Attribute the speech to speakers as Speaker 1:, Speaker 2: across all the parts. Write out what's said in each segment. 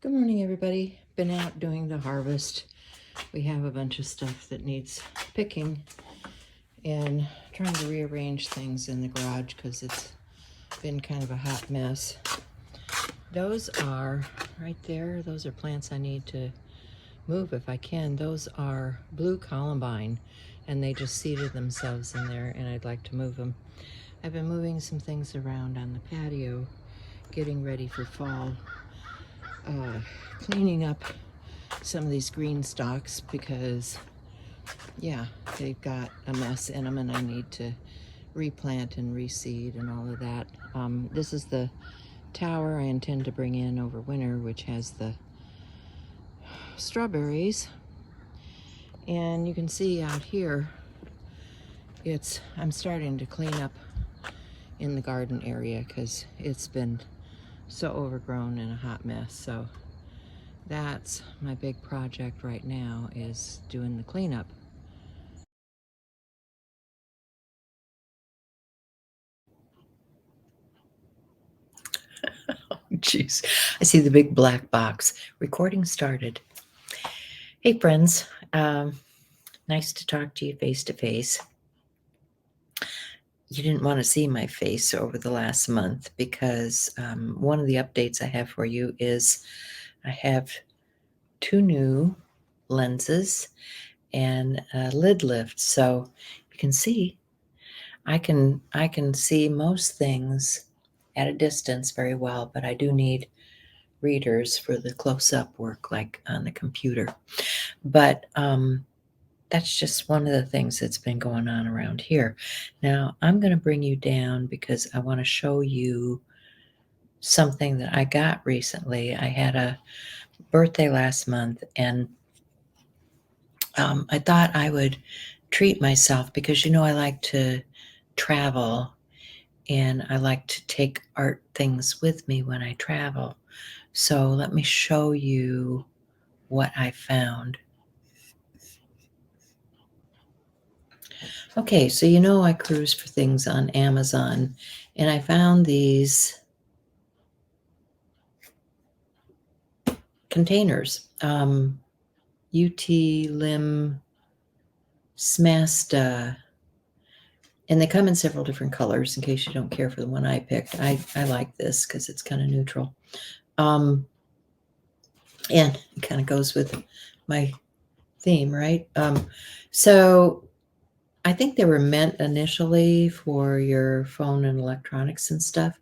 Speaker 1: Good morning, everybody. Been out doing the harvest. We have a bunch of stuff that needs picking and trying to rearrange things in the garage because it's been kind of a hot mess. Those are right there. Those are plants I need to move if I can. Those are blue columbine and they just seeded themselves in there and I'd like to move them. I've been moving some things around on the patio, getting ready for fall, cleaning up some of these green stalks because yeah, they've got a mess in them and I need to replant and reseed and all of that. This is the tower I intend to bring in over winter, which has the strawberries. And you can see out here, I'm starting to clean up in the garden area because it's been so overgrown and a hot mess. So that's my big project right now, is doing the cleanup. Jeez, I see the big black box. Recording started. Hey, friends. Nice to talk to you face to face. You didn't want to see my face over the last month because one of the updates I have for you is I have 2 new lenses and a lid lift. So you can see, I can see most things at a distance very well, but I do need readers for the close-up work like on the computer. But that's just one of the things that's been going on around here. Now I'm going to bring you down because I want to show you something that I got recently. I had a birthday last month and I thought I would treat myself because I like to travel and I like to take art things with me when I travel. So let me show you what I found. Okay, so I cruise for things on Amazon, and I found these containers. UT Lim Smasta, and they come in several different colors in case you don't care for the one I picked. I like this because it's kind of neutral. And it kind of goes with my theme, right? So I think they were meant initially for your phone and electronics and stuff.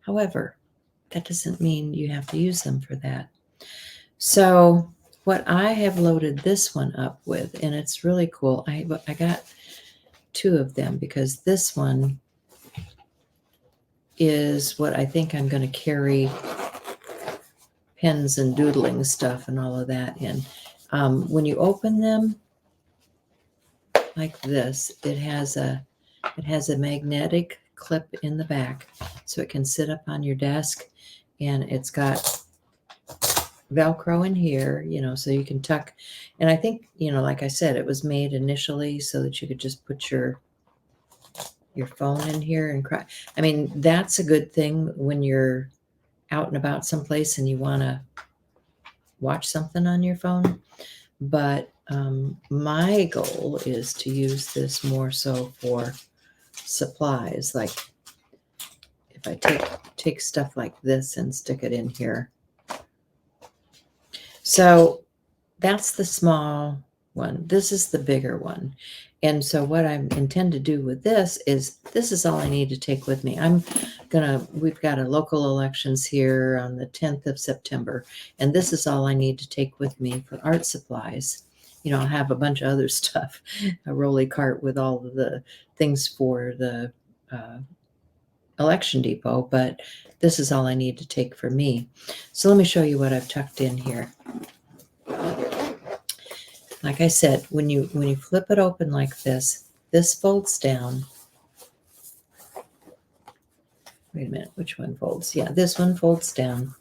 Speaker 1: However, that doesn't mean you have to use them for that. So what I have loaded this one up with, and it's really cool. I got 2 of them because this one is what I think I'm going to carry pens and doodling stuff and all of that in. When you open them like this, it has a magnetic clip in the back so it can sit up on your desk, and it's got Velcro in here, so you can tuck. And I think, like I said, it was made initially so that you could just put your phone in here and cry. I mean, that's a good thing when you're out and about someplace and you want to watch something on your phone. But my goal is to use this more so for supplies. Like if I take stuff like this and stick it in here. So that's the small one. This is the bigger one. And so what I intend to do with this is all I need to take with me. We've got a local elections here on the 10th of September, and this is all I need to take with me for art supplies. I'll have a bunch of other stuff, a rolly cart with all of the things for the election depot, but this is all I need to take for me. So let me show you what I've tucked in here. Like I said, when you flip it open like this folds down. Wait a minute, which one folds? Yeah, this one folds down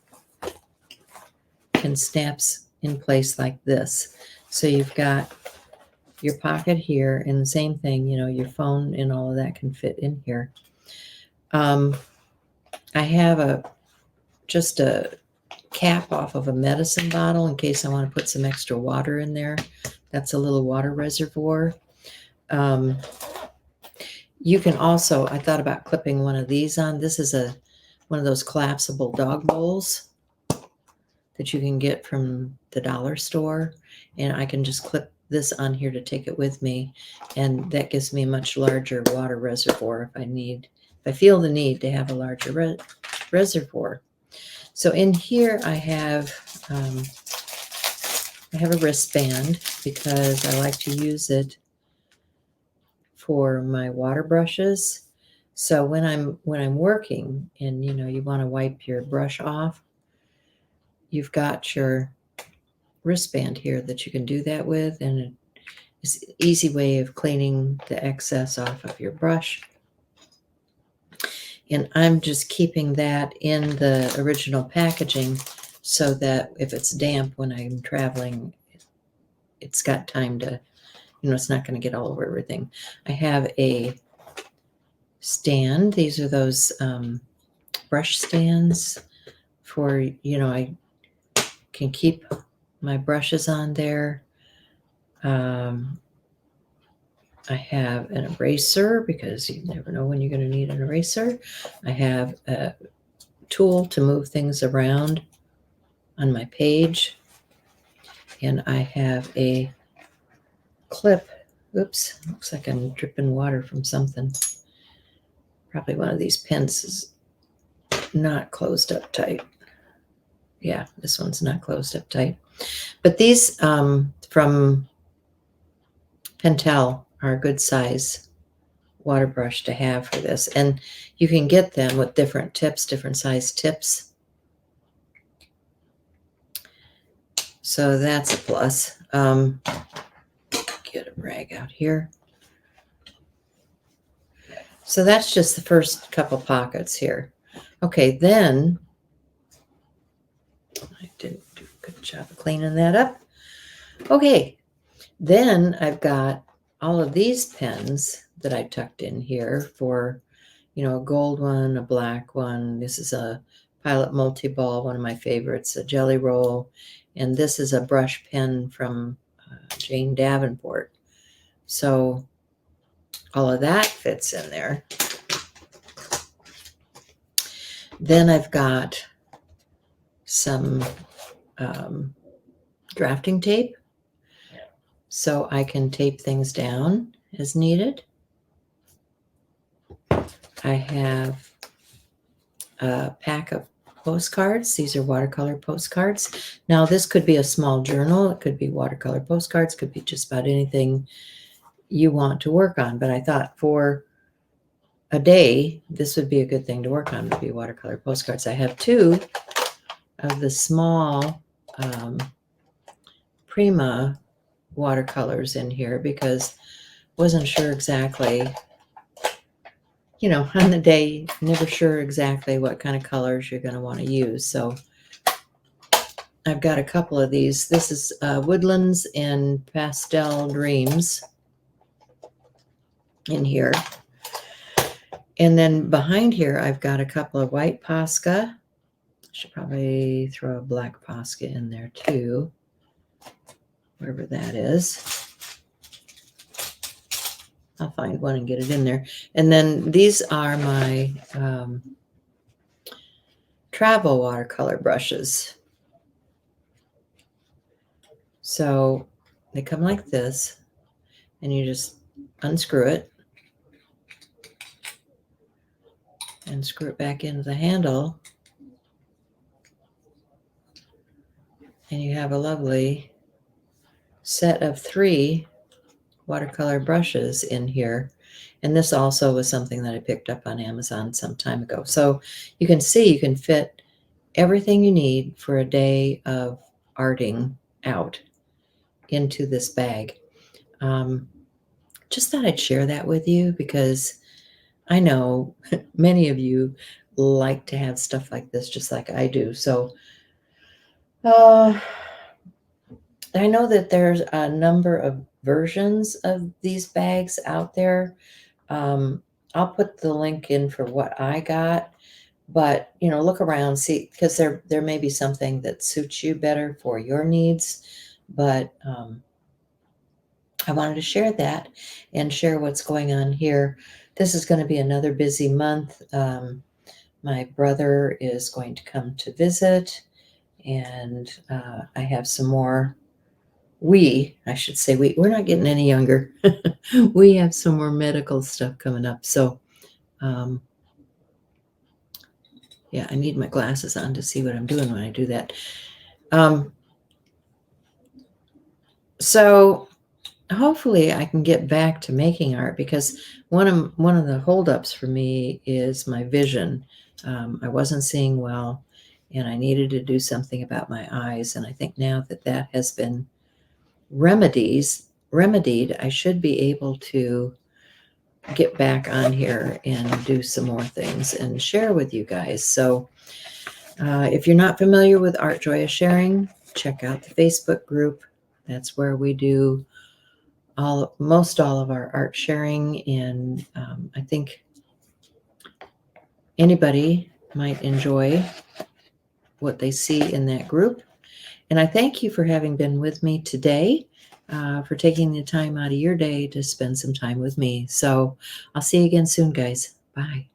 Speaker 1: and snaps in place like this. So you've got your pocket here, and the same thing, your phone and all of that can fit in here. I have just a cap off of a medicine bottle in case I want to put some extra water in there. That's a little water reservoir. You can also, I thought about clipping one of these on. This is one of those collapsible dog bowls that you can get from the dollar store. And I can just clip this on here to take it with me. And that gives me a much larger water reservoir if I feel the need to have a larger reservoir. So in here I have a wristband because I like to use it for my water brushes. So when I'm working and you want to wipe your brush off, you've got your wristband here that you can do that with, and it's an easy way of cleaning the excess off of your brush. And I'm just keeping that in the original packaging so that if it's damp when I'm traveling, it's got time to, it's not going to get all over everything. I have a stand. These are those brush stands for, I can keep my brushes on there. I have an eraser because you never know when you're going to need an eraser. I have a tool to move things around on my page. And I have a clip. Oops, looks like I'm dripping water from something. Probably one of these pens is not closed up tight. Yeah, this one's not closed up tight. But these from Pentel are a good size water brush to have for this. And you can get them with different tips, different size tips. So that's a plus. Get a rag out here. So that's just the first couple pockets here. Okay, then I didn't do a good job of cleaning that up. Okay, then I've got all of these pens that I tucked in here for, a gold one, a black one. This is a Pilot Multi-Ball, one of my favorites, a Jelly Roll. And this is a brush pen from Jane Davenport. So all of that fits in there. Then I've got some drafting tape, so I can tape things down as needed. I have a pack of postcards. These are watercolor postcards. Now, this could be a small journal. It could be watercolor postcards. Could be just about anything you want to work on. But I thought for a day, this would be a good thing to work on, would be watercolor postcards. I have two of the small Prima watercolors in here because wasn't sure exactly, on the day, never sure exactly what kind of colors you're going to want to use. So I've got a couple of these. This is Woodlands and Pastel Dreams in here. And then behind here, I've got a couple of white Posca. Should probably throw a black Posca in there too, wherever that is. I'll find one and get it in there. And then these are my travel watercolor brushes. So they come like this, and you just unscrew it and screw it back into the handle. And you have a lovely set of 3 watercolor brushes in here. And this also was something that I picked up on Amazon some time ago. So you can see you can fit everything you need for a day of arting out into this bag. Just thought I'd share that with you because I know many of you like to have stuff like this just like I do. So I know that there's a number of versions of these bags out there. I'll put the link in for what I got, But, look around, see, because there may be something that suits you better for your needs. But I wanted to share that and share what's going on here. This is going to be another busy month. My brother is going to come to visit, and I have some more. I should say, we're not getting any younger. We have some more medical stuff coming up. So, yeah, I need my glasses on to see what I'm doing when I do that. So hopefully I can get back to making art, because one of the holdups for me is my vision. I wasn't seeing well, and I needed to do something about my eyes. And I think now that has been remedied, I should be able to get back on here and do some more things and share with you guys. So if you're not familiar with Art Joy of Sharing, check out the Facebook group. That's where we do most all of our art sharing, and I think anybody might enjoy what they see in that group. And I thank you for having been with me today, for taking the time out of your day to spend some time with me. So I'll see you again soon, guys. Bye.